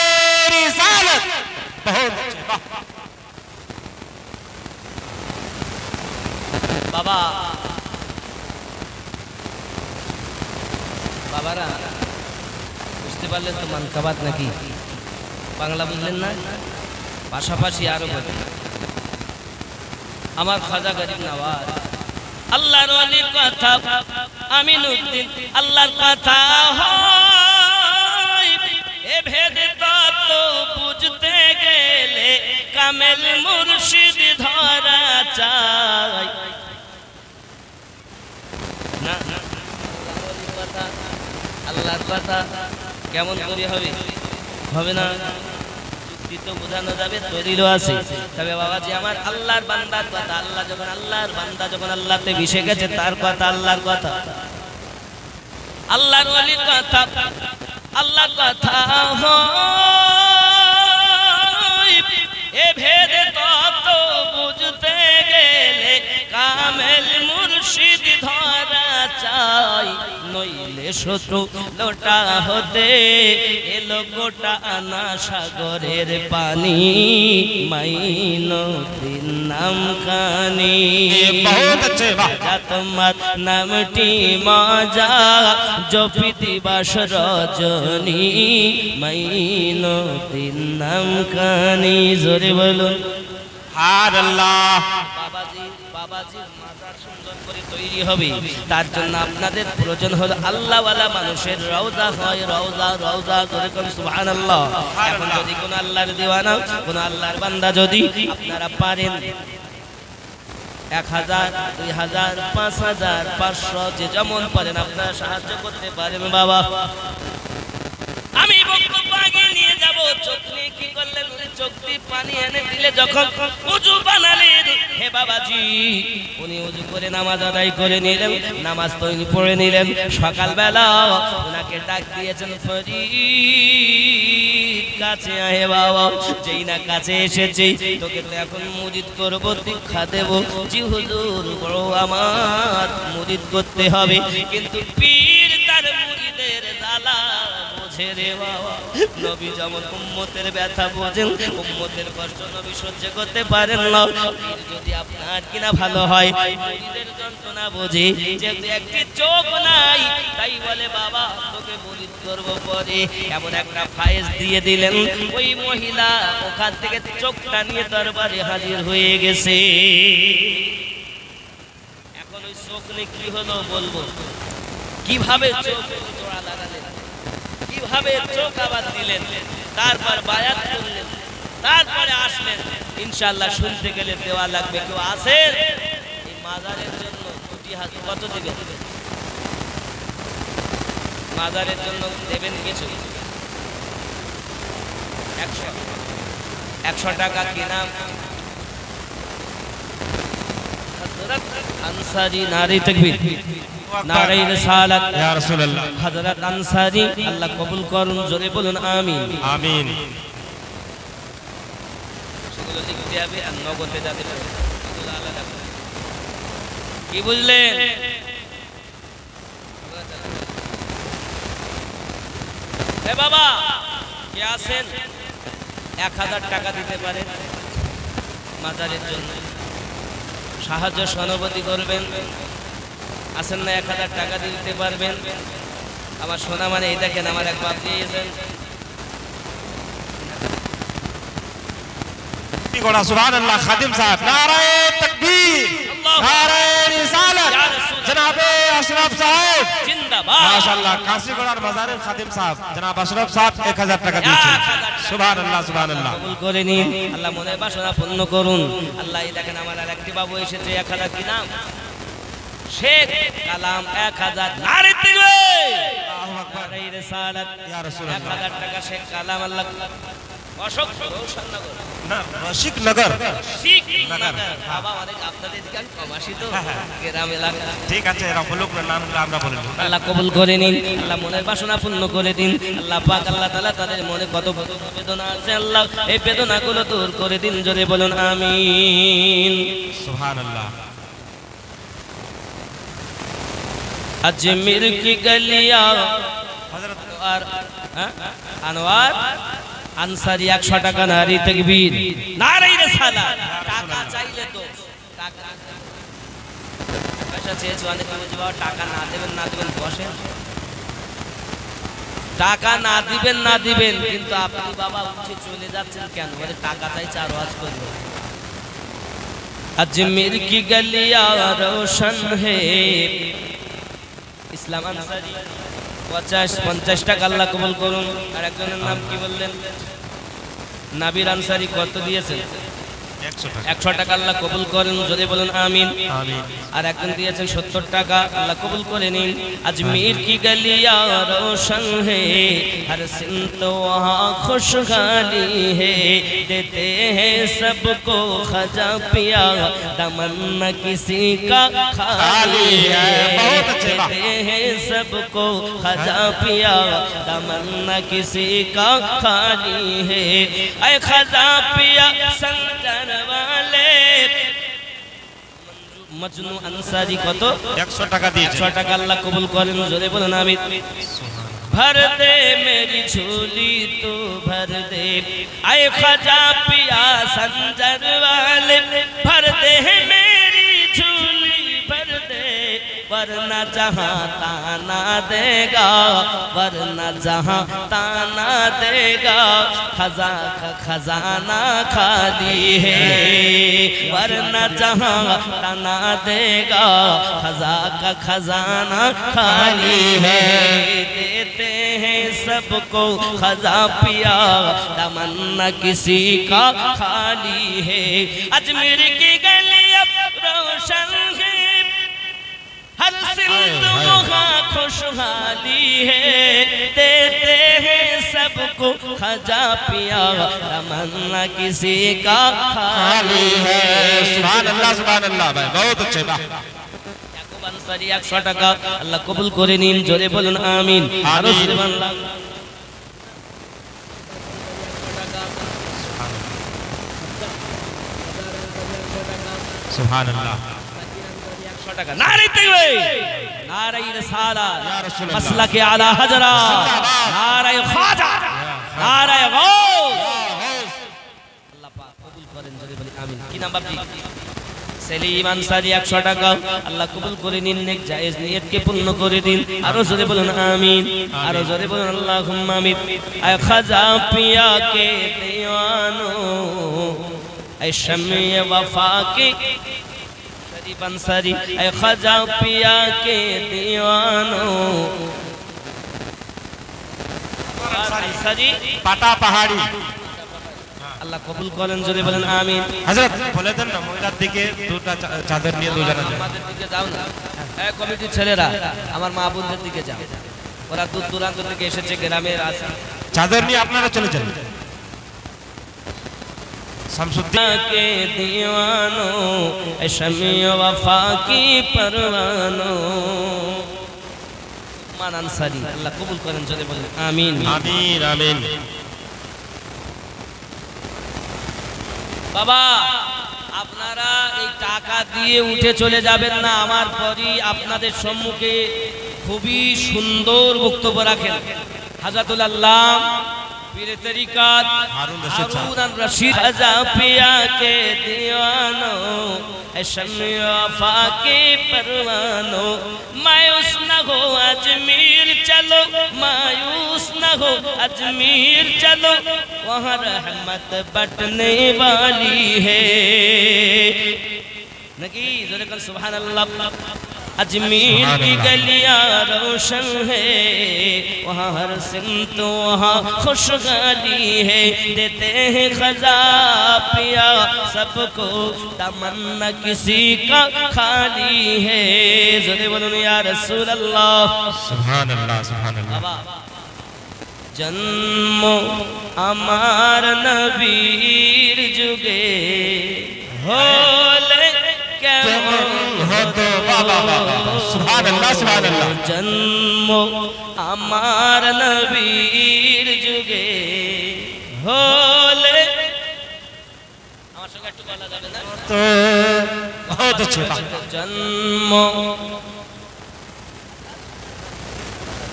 रिसालत बहुत अच्छे বাবা বাবারা বুঝতে পারলেন তো মানকাবাত নাকি বাংলা বুঝলেন না পাশাপাশি আরো বলি আমার খাজা গরিব নওয়াজ আল্লাহর ওলির কথা আমিনুদ্দিন আল্লাহর কথা হয় এ ভেদ তত্ত্ব বুঝতে গেলে কামেল মুর্শিদ ধরা চাই না আল্লাহর কথা কেমন করে হবে হবে না তো বোঝানো যাবে তৈরিও আছে তবে বাবাজি আমার আল্লাহর বান্দার কথা আল্লাহ যখন আল্লাহর বান্দা যখন আল্লাহতে মিশে গেছে তার কথা আল্লাহর কথা আল্লাহর ওলির কথা আল্লাহর কথা হয় এ ভেদে তত বুঝতে গেলে কামেল মুর্শিদ ধরা চাই নইলে শত্রু লোটা হতে এলো গোটা আনা সাগরের পানি মাইনুদ্দিন নাম খানি बहुत अच्छे वाह তোমার নামটি মজা জপি দিবাস রজনী মাইনুদ্দিন নাম খানি জোরে বলুন हार अल्लाह বাবাজির মাজার সুন্দর করে তৈরি হবে তার জন্য আপনাদের প্রয়োজন হলো আল্লাহওয়ালা মানুষের রওজা হয় রওজা রওজা করে কোন সুবহানাল্লাহ এখন যদি কোন আল্লাহর দিওয়ানা কোন আল্লাহর বান্দা যদি আপনারা পারেন 1000 2000 5000 500 যে যেমন পারেন আপনারা সাহায্য করতে পারেন বাবা আমি বক্তব্য আগে নিয়ে যাব চোখ নিয়ে কি করলেন চোখ দিয়ে পানি এনে দিলে যখন ওযু বানালেন হে বাবাজি উনি ওযু করে নামাজ আদায় করে নিলেন নামাজ তো উনি পড়ে নিলেন সকালবেলা ওনাকে ডাক দিয়েছেন ফরিদ কাছে আয় বাবা যেই না কাছে এসেছি তোকে তো এখন মুরিদ করব দীক্ষা দেব জি হুজুর বড় আমার মুরিদ করতে হবে কিন্তু পীর তার মুরিদের জ্বালা ছেড়ে বাবা নবী যেমন উম্মতের ব্যথা বোঝেন উম্মতের কষ্ট নবী সহ্য করতে পারেন না যদি আপনার কিনা ভালো হয় মুরিদের যন্ত্রণা বোঝে যেহেতু একটি চোখ নাই তাই বলে বাবা তোকে মুরিদ করব পরে এমন একটা ফায়েজ দিয়ে দিলেন ওই মহিলা ওখান থেকে চোখটা নিয়ে দরবারে হাজির হয়ে গেছে এখন ওই চোখ নিয়ে কি হলো বলবো কিভাবে চোখ জোড়া লাগালেন কিভাবে চোখ আবার দিলেন তারপর বায়াত করলেন তারপরে আসলেন ইনশাআল্লাহ শুনতে গেলে দেওয়া লাগবে কেউ আছেন এই মাজারের জন্য দুটি হাত কত দিবেন মাজারের জন্য দেবেন কিছু 100 টাকা কিনা আনসারি নারী তাকবীর নারে রিসালাত ইয়া রাসূলুল্লাহ হযরত আনসারী আল্লাহ কবুল করুন জোরে বলুন আমিন আমিন সেগুলো লিখতে হবে আর নগদে যাবে সেগুলো আলাদা করে। কি বুঝলেন এ বাবা কে আছেন 1000 টাকা দিতে পারে মাজারের জন্য সাহায্য সহানুভূতি করবেন আছেন না 1000 টাকা দিতে পারবেন আমার সোনা মানে এই দেখেন আমার এক বাপ দিয়েছেন गोड़ा सुभान अल्लाह खादिम साहब नारे तकबीर नारे रिसालत जनाबे अशरफ साहब जिंदाबाद माशाअल्लाह काशीगोड़ार बाजारेर खादिम साहब जनाब अशरफ साहब 1000 টাকা দিয়েছেন সুবহান আল্লাহ কবুল করে নিন আল্লাহ মনের বাসনা পূর্ণ করুন আল্লাহ এই দেখেন আমার আর একটি বাবু এসেছে 1000 কি নাম শেখ কালাম 1000 নারে তাকবীর আল্লাহু আকবার নারে রিসালাত ইয়া রাসূলুল্লাহ 1000 টাকা শেখ কালাম আল্লাহ অশোক রৌশননগর না রশিক নগর ঠিক নগর বাবা অনেক আপনাদের দিকে আমি প্রবাসী তো গ্রাম এলাকা ঠিক আছে এরা বলুক না নামগুলো আমরা বলে দেব আল্লাহ কবুল করে নিন আল্লাহ মনের বাসনা পূর্ণ করে দিন আল্লাহ পাক আল্লাহ তাআলা তাদের মনে কত বেদনা আছে আল্লাহ এই বেদনাগুলো দূর করে দিন জোরে বলুন আমিন সুবহানাল্লাহ अजमेर की गलियां হযরত अनवार আনসারী 100 টাকা নারী তাকবীর নারে রিসালাত টাকা চাইলে তো টাকা পয়সা চেয়েছো অনেক বলছে বাবা টাকা না দেবেন বসেন টাকা না দিবেন কিন্তু আপনি বাবা উঠে চলে যাচ্ছেন কেন বলে টাকা চাইছে আর ওয়াজ করবে अजमेर की गलियां रोशन है ইসলাম আনসারী 50 টাকা আল্লাহ কবুল করুন আর একজনের নাম কি বললেন নাবির আনসারী কত দিয়েছেন 100 টাকা আল্লাহ কবুল করেন যদি বলেন আমিন আমিন আর একজন দিয়েছেন 70 টাকা আল্লাহ কবুল করে নিন अजमेर की गलियां रोशन है हर सिमत वहाँ खुशहाली है देते हैं सबको खजा पिया दमन न किसी का खाली है बहुत अच्छे बात देते हैं सबको खजा पिया दमन न किसी का खाली है ऐ खजा पिया संजन वाले मजनू अंसारी কত 100 টাকা দিয়েছে 100 টাকা আল্লাহ কবুল করেন জোরে বলুন আমিন भर दे मेरी झोली तो भर दे आए खजा पिया संजर वाले भर दे मेरी झोली भर दे वरना जहां ताना देगा वरना जहां ताना देगा खजा का खजाना खाली है वरना जहां ताना देगा खजा का खजाना खाली है देते हैं सबको खजा पिया तमन्ना किसी का खाली है अजमेर की गलियां रोशन है हर सिमत वहाँ खुशहाली है देते हैं सबको खजा पिया तमन्ना किसी का खाली है সুবহান আল্লাহ ভাই বহুত अच्छे বাহ ইয়াকুব আনসারী 100 টাকা আল্লাহ কবুল করে নিন জোরে বলুন আমিন আরো জোরে বলুন সুবহানাল্লাহ 100 টাকা নারে তাকবীর নারে রিসালাত ইয়া রাসূলুল্লাহ মাসলাকে আলা হযরত নারে খাজা নারে গাউস আল্লাহ পাক কবুল করেন জোরে বলি আমিন কি নাম বাপজি সেলিম আনসারী 100 টাকা আল্লাহ কবুল করে নিন নেক জায়েজ নিয়তকে পূর্ণ করে দিন আরো জোরে বলুন আমিন আরো জোরে বলুন আল্লাহুম্মা আমিন আয় খাজা পিয়া কে দিওয়ানো আয় শামে ওয়ফা কে শরীফ আনসারী আয় খাজা পিয়া কে দিওয়ানো আনসারী পাটা পাহাড়ি আল্লাহ কবুল করেন জোরে বলেন আমিন হযরত বলে দেন না মহিলার দিকে দুটো চাদর নিয়ে দুজনে যায় আমাদের দিকে যাও না এই কমিটির ছেলেরা আমার মা বোনদের দিকে যাও ওরা দূর দূরান্ত থেকে এসেছে গ্রামের আছে চাদর নিয়ে আপনারা চলে যান শামসুদ্দিন के दीवानो शमी वफा की परवानो লুকমান আনসারী, আল্লাহ কবুল করেন, যদি বলেন আমিন। আমিন আমিন। বাবা আপনারা এই টাকা দিয়ে উঠে চলে যাবেন না, আমার পরই আপনাদের সম্মুখে খুবই সুন্দর বক্তব্য রাখেন হাজাতুল আল্লাহ পীরে তরিকাত हारून रशीद साहब। हारून रशीद। खजा पिया के दीवानो ऐ शम्या फाके परवानो, मायूस न हो अजमीर चलो, मायूस न हो अजमीर चलो, वहाँ रहमत बटने वाली है। नकी ज़रा कल सुभान अल्लाह। अजमीर की गलियां रोशन है, वहाँ हर सिमत वहाँ खुशहाली है, देते हैं खजा पिया सबको, तमन्ना किसी का खाली है। ज़ोरे बोलो या रसूल अल्लाह। सुभान अल्लाह सुभान अल्लाह। बाबा जन्म আমার নবীর যুগে হলে কেমন হতো বাবা বাবা। সুবহান আল্লাহ সুবহান আল্লাহ। জন্ম আমার নবীর যুগে হলে, আমার সঙ্গে একটু বলা যাবে না? तो बहुत अच्छे बात। জন্ম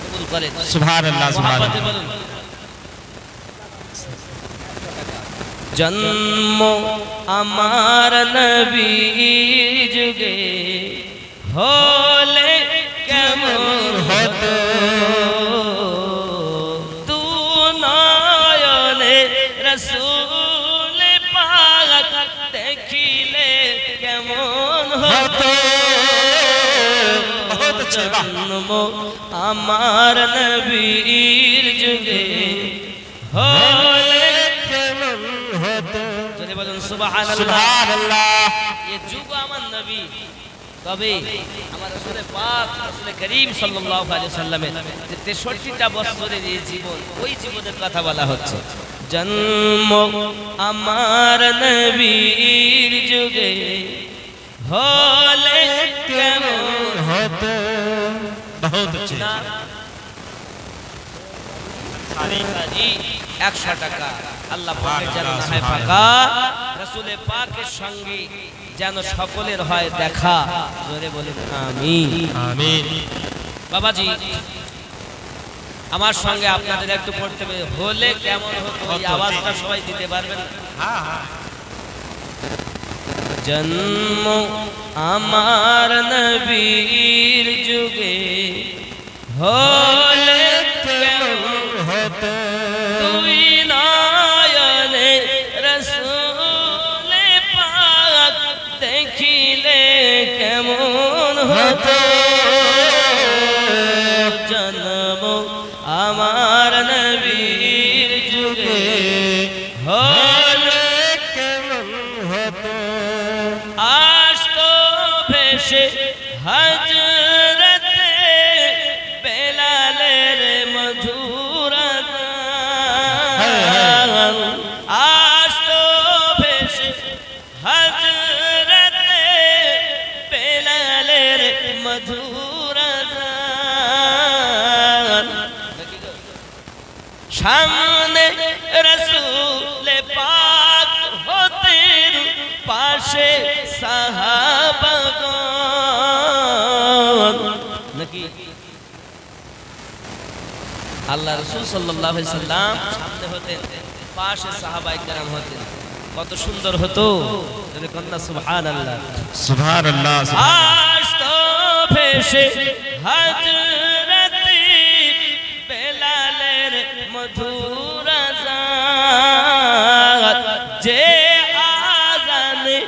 কবুল করে। सुभान अल्लाह सुभान মহাব্বতে अल्लाह। বলুন। জন্ম আমার নবীর যুগে হলে কেমন হতো, তু নয়নে রসূল পাক দেখিলে কেমন হতো। बहुत अच्छे बात। জন্ম আমার নবীর যুগে হলে কেমন হতো। যদি বলুন সুবহানাল্লাহ। সুবহান আল্লাহ। ये যুগ আমার নবী, তবে আমার রাসূল পাক রাসূল করিম সাল্লাল্লাহু আলাইহি ওয়াসাল্লামের যে 63টা বছরের এই জীবন, ওই জীবনের কথা বলা হচ্ছে। জন্ম আমার নবীর যুগে হলে কেমন হতো। बहुत अच्छे। না 100 টাকা আল্লাহ পাকের যেন হয় ফাঁকা, রাসূলের পাকের সঙ্গে যেন সকলের হয় দেখা। জোরে বলেন আমিন। आमीन। বাবাজি আমার সঙ্গে আপনাদের একটু পড়তে হবে, হলে কেমন হতো, এই আওয়াজটা সবাই দিতে পারবেন? हाँ हाँ। জন্ম আমার নবীর যুগে হলে কেমন হতো। তুই নয়নে রসূল পাক দেখিলে কেমন হতো। জন্ম আমার নবীর যুগে হলে কেমন হতো। আসতো ভেসে হযরতে বেলালের মধুর গান, আসতো ভেসে হযরতে বেলালের মধুর গান, সামনে রসূল পাক হতেন, পাশে সাহাবাগণ। নাকি আল্লাহ রাসূল সাল্লাল্লাহু আলাইহি সাল্লাম সামনে হতেন, পাশে সাহাবায়ে কেরাম হতেন। কত সুন্দর হতো, যদি কন্যা সুবহানাল্লাহ। सुभान अल्लाह सुभान আসতো ভেসে হযরতে বেলালের মধুর আযান, যে আযানে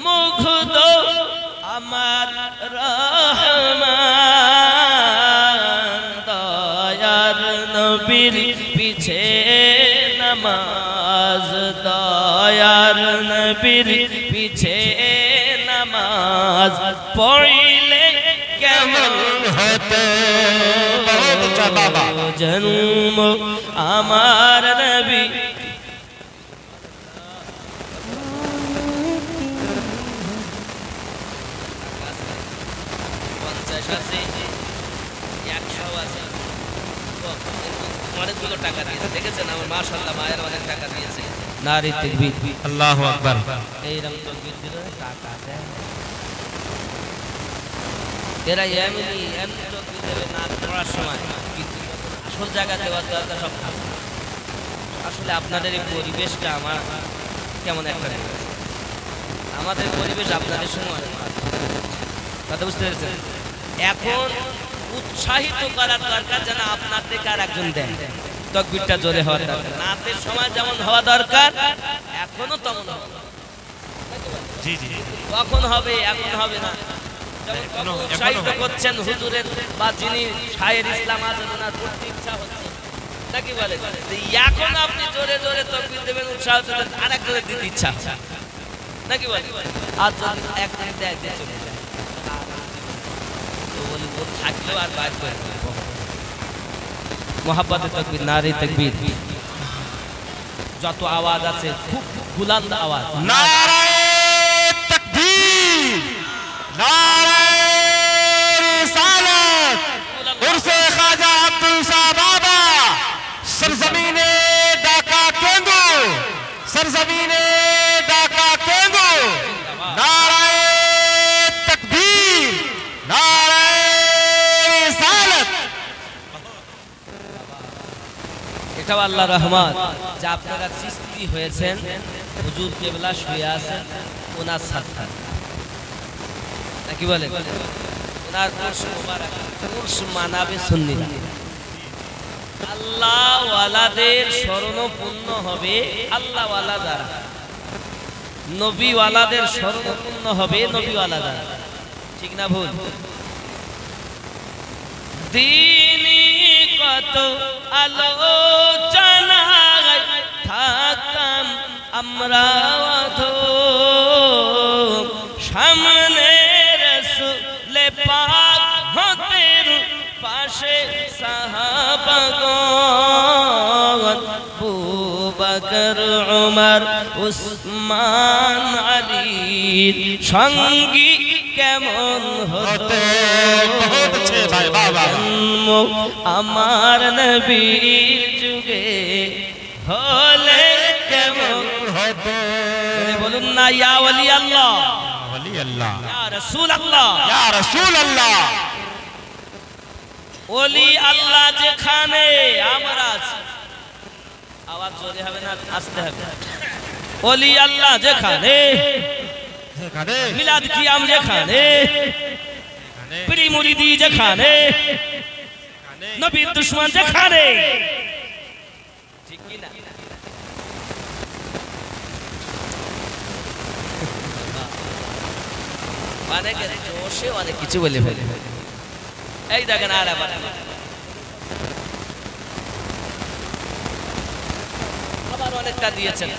মুগ্ধ আমার রহমান, দয়ার নবীর পিছে নামাজ, দয়ার নবীর পিছে নামাজ পড়িলে কেমন হতো। बहुत अच्छा बाबा। জন্ম আমার নবী। টাকা দিয়েছে, দেখেছেন আমার মাশাআল্লাহ মায়ের অনেক টাকা দিয়েছে। নারী তাকবীর, আল্লাহু আকবার। এইরকম তাকবীর দিলে টাকা দেয়। এরা এমনি তাকবীর দেবে না পড়ার সময়, কিন্তু আসল জায়গা দেওয়ার দরকার সব। আসলে আপনাদের এই পরিবেশটা আমার কেমন একটা পরিবেশ। আমাদের পরিবেশ আপনাদের সময় কথা বুঝতে পেরেছেন। এখন উৎসাহিত করার দরকার যেন আপনার থেকে আর একজন দেন, তাকবীরটা জোরে হওয়ার দরকার। নাতের সময় যেমন হওয়া দরকার এখনো তেমন হবে। জি জি কখন হবে এখন হবে না। যেমন কখন উৎসাহিত করছেন হুজুরের বা যিনি শায়ের ইসলাম আছেন ওনার পড়তে ইচ্ছা হচ্ছে নাকি বলে, এখন আপনি জোরে জোরে তাকবীর দেবেন, উৎসাহ দেবেন, আর একজনের দিতে ইচ্ছা নাকি বলে। আর যদি একজন দেয় দিয়ে চলে যায় তো বলি ও থাকলেও আর বাইর করে দেবো। মোহাব্বতে তাকবীর, নারী তাকবীর, যত আওয়াজ আছে খুব বুলন্দ আওয়াজ। नाराए तकबीर, नाराए रिसालत, उर्से ख्वाजा अब्दुल शाह बाबा, सरजमीने ढाका केंदू, सरजमीने ढाका केंदू, नाराए तकबीर, नाराए रिसालत। এটাও আল্লাহ রহমত যে আপনারা সৃষ্টি হয়েছেন, হুজুর কেবলা শুয়ে আছেন ওনার সাথে নাকি বলে, ওনার উর্স মুবারক, উর্স মানাবে সুন্নিরা। আল্লাহ ওয়ালাদের শরণপূর্ণ হবে আল্লাহ ওয়ালা দ্বারা, নবী ওয়ালাদের শরণপূর্ণ হবে নবী ওয়ালা দ্বারা, ঠিক না ভুল? দিনী কত আলোচনায় থাকতাম আমরা অধম, সামনে রাসূলে পাক হতেন, পাশে সাহাবাগণ, আবু বকর ওমর উসমান আলীর সঙ্গী কেমন হতো, बहुत अच्छे भाई, वाह वाह वाह। জন্ম আমার নবীর যুগে হলে কেমন होते করে বলুন না, ইয়া ওলি আল্লাহ, वली अल्लाह, ইয়া রাসূল আল্লাহ। या रसूल अल्लाह। ওলি আল্লাহ যেখানে আমরা আছি, আওয়াজ জোরে হবে না আস্তে হবে। ওলি আল্লাহ যেখানে, खाने মিলাদ কিয়াম যেখানে, পীর মুরিদি যেখানে, নবীর দুশমন যেখানে, ঠিক কি না? অনেকে জোশে অনেক কিছু বলে ফেলে। এই দেখেন আর আবার অনেকটা দিয়েছেন।